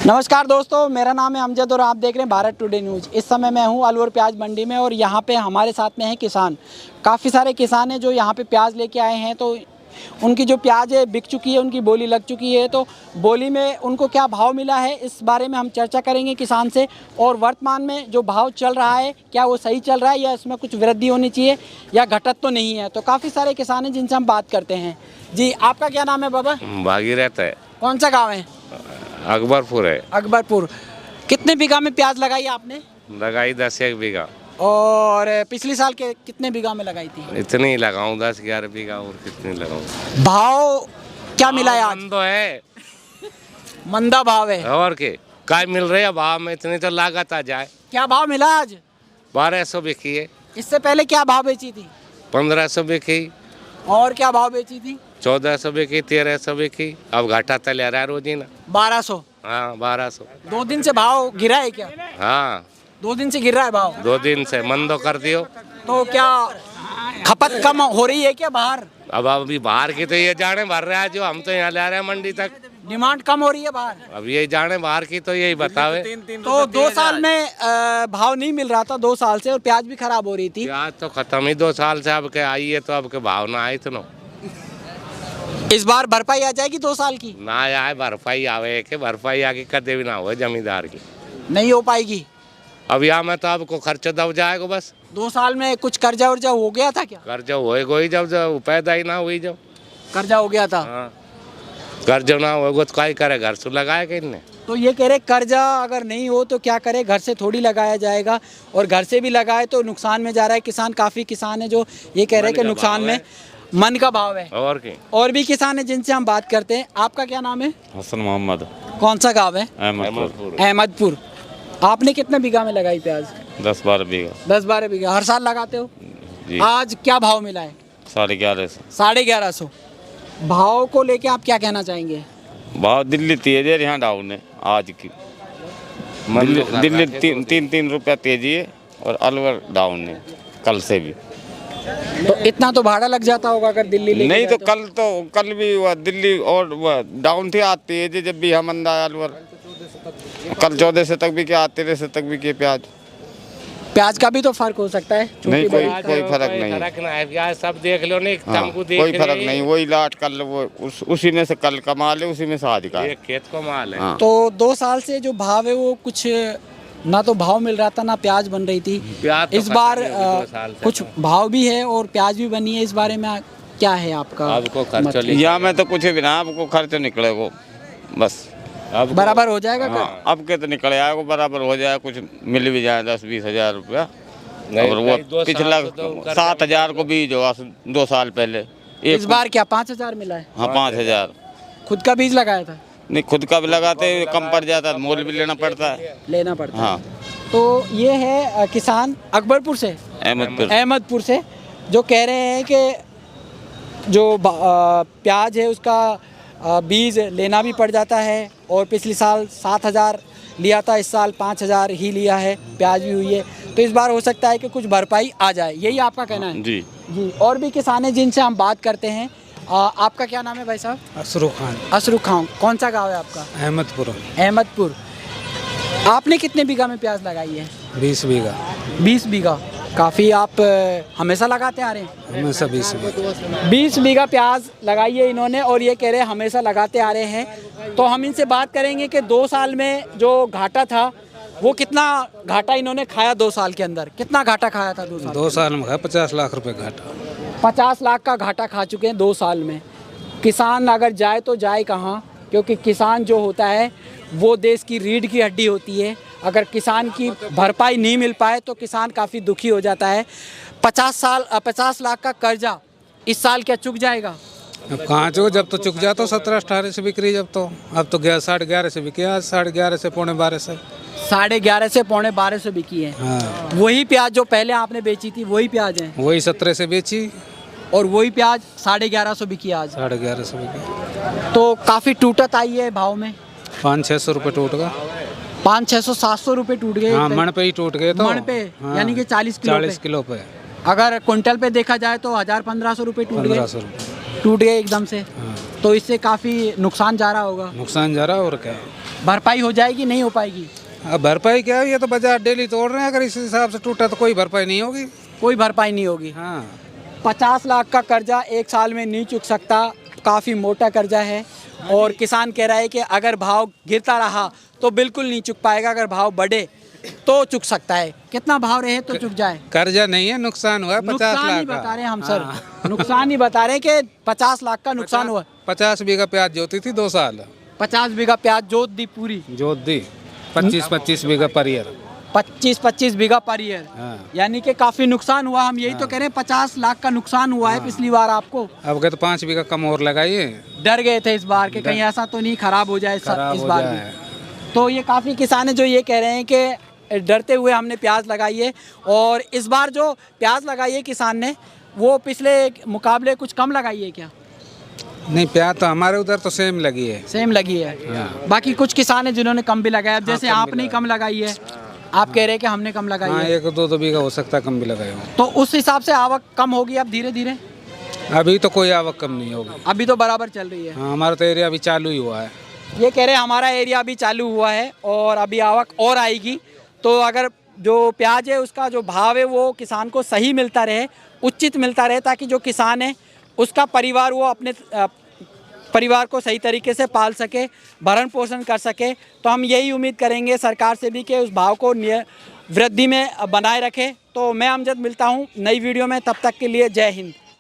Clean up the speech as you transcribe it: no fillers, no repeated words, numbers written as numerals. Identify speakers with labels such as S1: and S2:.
S1: नमस्कार दोस्तों, मेरा नाम है अमजद और आप देख रहे हैं भारत टुडे न्यूज़। इस समय मैं हूं आलू और प्याज मंडी में और यहां पे हमारे साथ में हैं किसान। काफ़ी सारे किसान हैं जो यहां पे प्याज लेके आए हैं। तो उनकी जो प्याज है बिक चुकी है, उनकी बोली लग चुकी है। तो बोली में उनको क्या भाव मिला है, इस बारे में हम चर्चा करेंगे किसान से। और वर्तमान में जो भाव चल रहा है, क्या वो सही चल रहा है या इसमें कुछ वृद्धि होनी चाहिए या घटत तो नहीं है। तो काफ़ी सारे किसान हैं जिनसे हम बात करते हैं। जी, आपका क्या नाम है बाबा?
S2: भागीरथ है।
S1: कौन सा गाँव है?
S2: अकबरपुर है।
S1: अकबरपुर। कितने बीघा में प्याज लगाई आपने?
S2: लगाई 10 बीघा।
S1: और पिछले साल के कितने बीघा में लगाई थी?
S2: इतनी ही लगाऊं, 10-11 बीघा। और कितनी लगाऊं?
S1: भाव क्या मिला है आज?
S2: मंदो है,
S1: मंदा भाव है।
S2: और के काय मिल रहे है भाव में? इतनी तो लागत आ जाए।
S1: क्या भाव मिला आज?
S2: 1200 बिकी है।
S1: इससे पहले क्या भाव बेची थी?
S2: 1500 बिकी।
S1: और क्या भाव बेची थी?
S2: 1400 बिकी, 1300 बिकी। अब घाटा तले रहा है रोजीना।
S1: 1200।
S2: हाँ, 1200।
S1: 2 दिन से भाव गिरा है क्या?
S2: हाँ,
S1: 2 दिन से गिर रहा है भाव।
S2: 2 दिन से मंदो कर दियो।
S1: तो क्या खपत कम हो रही है क्या बाहर?
S2: अब अभी बाहर की तो ये जाने भर रहा है, जो हम तो यहाँ ले रहे हैं मंडी तक।
S1: डिमांड कम हो रही है बाहर।
S2: अब यही जाने बाहर की तो यही बतावे।
S1: तो 2 साल में भाव नहीं मिल रहा था 2 साल से, और प्याज भी खराब हो रही थी।
S2: प्याज तो खत्म ही 2 साल से। अब के आई है तो अब के भाव ना आई तो
S1: इस बार भरपाई आ जाएगी 2 साल की?
S2: ना आए भरपाई आवे के भरपाई आगे कदे भी ना हो जमींदार की।
S1: नहीं हो पाएगी।
S2: अब यहाँ में तो आपको खर्चा दब जाएगा बस।
S1: 2 साल में कुछ कर्जा वर्जा हो गया था क्या?
S2: कर्जा होएगा ही जब पैदा ही ना हुई जब।
S1: कर्जा हो गया था।
S2: हाँ, कर्जा ना होएगा तो क्या करे, घर से लगाएगा इनने।
S1: तो ये कह रहे कर्जा अगर नहीं हो तो क्या करे, घर से थोड़ी लगाया जाएगा, और घर से भी लगाए तो नुकसान में जा रहा है किसान। काफ़ी किसान है जो ये कह रहे हैं कि नुकसान में मन का भाव है। और भी किसान है जिनसे हम बात करते हैं। आपका क्या नाम है?
S3: हसन मोहम्मद।
S1: कौन सा गाँव है?
S3: अहमदपुर।
S1: अहमदपुर। आपने कितने बीघा में लगाई प्याज?
S3: 10-12 बीघा।
S1: 10-12 बीघा। हर साल लगाते हो
S3: जी।
S1: आज क्या भाव मिला है?
S3: 1150।
S1: 1150। भाव को लेके आप क्या कहना चाहेंगे?
S3: भाव दिल्ली तेज है, यहाँ डाउन है आज की। दिल्ली 3 रुपया तेजी है और अलवर डाउन है कल से भी।
S1: तो इतना तो भाड़ा लग जाता होगा अगर दिल्ली लेके
S3: नहीं
S1: जाए
S3: तो कल भी वह दिल्ली और वह डाउन थी, आती है जब भी हम अंदा अलवर। कल 1400 तक भी के, 1300 तक भी के प्याज।
S1: प्याज का भी तो फर्क हो सकता है।
S3: नहीं, कोई फर्क नहीं।
S2: फर्क ना है प्याज, सब देख लो नहीं।
S3: हाँ, कोई फर्क नहीं। वही लाट कल वो उसी में से कल का माल है, उसी में से आज का है।
S2: एक खेत को माल है।
S3: हाँ।
S1: तो 2 साल से जो भाव है वो कुछ ना तो भाव मिल रहा था ना प्याज बन रही थी।
S2: प्याज तो
S1: इस बार
S2: खत्म ही हो गई 2 साल से।
S1: कुछ भाव भी है और प्याज भी बनी है। इस बारे में क्या है आपका?
S2: आपको खर्चा
S3: या में तो कुछ भी ना, आपको खर्च निकलेगा बस।
S2: अब
S1: बराबर हो जाएगा?
S3: हाँ, अब के तो निकले आएगा, बराबर हो जाए, कुछ मिल भी जाए 10-20 हजार रुपया।
S2: नहीं,
S3: और
S2: नहीं,
S3: वो
S2: 2
S3: पिछला
S2: साल तो
S3: 7,000 को बीज होगा 2 साल पहले।
S1: इस बार क्या 5,000 मिला है?
S3: हाँ, 5,000।
S1: खुद का बीज लगाया था?
S3: नहीं, खुद का भी लगाते कम पड़ जाता है, मोल भी लेना पड़ता है।
S1: लेना पड़ता है।
S3: हाँ।
S1: तो ये है किसान अकबरपुर से, अहमदपुर से, जो कह रहे हैं कि जो प्याज है उसका बीज लेना भी पड़ जाता है। और पिछले साल 7,000 लिया था, इस साल 5,000 ही लिया है। प्याज भी हुई है, तो इस बार हो सकता है कि कुछ भरपाई आ जाए। यही आपका कहना है?
S3: जी
S1: जी। और भी किसान हैं जिनसे हम बात करते हैं। आपका क्या नाम है भाई साहब?
S4: असरू खान।
S1: असरू खान। कौन सा गाँव है आपका?
S4: अहमदपुर।
S1: अहमदपुर। आपने कितने बीघा में प्याज लगाई है?
S4: 20 बीघा।
S1: 20 बीघा। काफ़ी आप हमेशा लगाते आ रहे हैं?
S4: हमेशा 20 बीघा।
S1: 20 बीघा प्याज लगाई है इन्होंने, और ये कह रहे हैं हमेशा लगाते आ रहे हैं। तो हम इनसे बात करेंगे कि 2 साल में जो घाटा था वो कितना घाटा इन्होंने खाया 2 साल के अंदर। कितना घाटा खाया था 2 साल?
S4: 2 साल में है 50 लाख रुपए घाटा।
S1: 50 लाख का घाटा खा चुके हैं 2 साल में। किसान अगर जाए तो जाए कहाँ, क्योंकि किसान जो होता है वो देश की रीढ़ की हड्डी होती है। अगर किसान की भरपाई नहीं मिल पाए तो किसान काफ़ी दुखी हो जाता है। 50 लाख का कर्जा इस साल क्या चुक जाएगा?
S4: अब कहाँ चुक, जब तो चुक जाता 17-18 से बिक्री, जब तो अब तो 11:30 से बिकी। आज 11:30 से 11:45 से।
S1: 11:30 से 12:45 से बिकी है।
S4: हाँ,
S1: वही प्याज जो पहले आपने बेची थी वही प्याज है?
S4: वही 17 से बेची
S1: और वही प्याज 11:30 बिकी आज।
S4: 11:30 से बिकी।
S1: तो काफ़ी टूटत आई है भाव में।
S4: 500-600 रुपये टूट गया।
S1: 500-600-700 रुपये टूट गए।
S4: हाँ, मन पे ही टूट गए। तो
S1: मन पे?
S4: हाँ,
S1: यानी कि 40 किलो
S4: 40 किलो पे।
S1: अगर क्विंटल पे देखा जाए तो 1,000-1,500 रुपये टूट गए।
S4: 1500 रुपये
S1: टूट गए एकदम से।
S4: हाँ।
S1: तो इससे काफ़ी नुकसान जा रहा होगा।
S4: नुकसान जा रहा है और क्या।
S1: भरपाई हो जाएगी, नहीं हो पाएगी?
S4: अब भरपाई क्या है, ये तो बाजार डेली तोड़ रहे हैं, अगर इस हिसाब से टूटा तो कोई भरपाई नहीं होगी।
S1: कोई भरपाई नहीं होगी।
S4: हाँ
S1: 50 लाख का कर्जा एक साल में नहीं चुक सकता, काफ़ी मोटा कर्जा है। और किसान कह रहा है कि अगर भाव गिरता रहा तो बिल्कुल नहीं चुक पाएगा, अगर भाव बढ़े तो चुक सकता है। कितना भाव रहे तो चुक जाए?
S4: कर्जा नहीं है, नुकसान हुआ है 50
S1: नुकसान
S4: लाख
S1: ही
S4: का।
S1: बता रहे हैं हम सर, नुकसान ही बता रहे हैं कि 50 लाख का नुकसान हुआ।
S4: 50 बीघा प्याज जोती थी 2 साल,
S1: 50 बीघा प्याज जोत दी पूरी,
S4: जोत दी 25-25 बीघा पर ईयर।
S1: 25-25 बीघा पर ईयर,
S4: हाँ।
S1: यानी कि काफ़ी नुकसान हुआ। हम यही तो कह रहे हैं 50 लाख का नुकसान हुआ है पिछली बार आपको।
S4: अब के तो 5 बीघा कम और लगाइए।
S1: डर गए थे इस बार के कहीं ऐसा तो नहीं खराब हो जाए
S4: खराब
S1: इस
S4: हो
S1: बार
S4: जाए।
S1: भी। तो ये काफ़ी किसान हैं जो ये कह रहे हैं कि डरते हुए हमने प्याज लगाई है। और इस बार जो प्याज लगाई है किसान ने, वो पिछले मुकाबले कुछ कम लगाई है क्या?
S4: नहीं, प्याज तो हमारे उधर तो सेम लगी है।
S1: सेम लगी है। बाकी कुछ किसान हैं जिन्होंने कम भी लगाया, अब जैसे आपने ही कम लगाई है, आप कह रहे हैं कि हमने कम लगाई
S4: हाँ,
S1: है,
S4: 1-2 बीघा हो सकता है कम भी लगाए हो।
S1: तो उस हिसाब से आवक कम होगी अब धीरे धीरे?
S4: अभी तो कोई आवक कम नहीं होगी।
S1: अभी तो बराबर चल रही है।
S4: हाँ, हमारा तो एरिया अभी चालू ही हुआ है।
S1: ये कह रहे हैं हमारा एरिया अभी चालू हुआ है और अभी आवक और आएगी। तो अगर जो प्याज है उसका जो भाव है वो किसान को सही मिलता रहे, उचित मिलता रहे, ताकि जो किसान है उसका परिवार वो अपने परिवार को सही तरीके से पाल सके, भरण पोषण कर सके। तो हम यही उम्मीद करेंगे सरकार से भी कि उस भाव को वृद्धि में बनाए रखे। तो मैं अमजद मिलता हूँ नई वीडियो में, तब तक के लिए जय हिंद।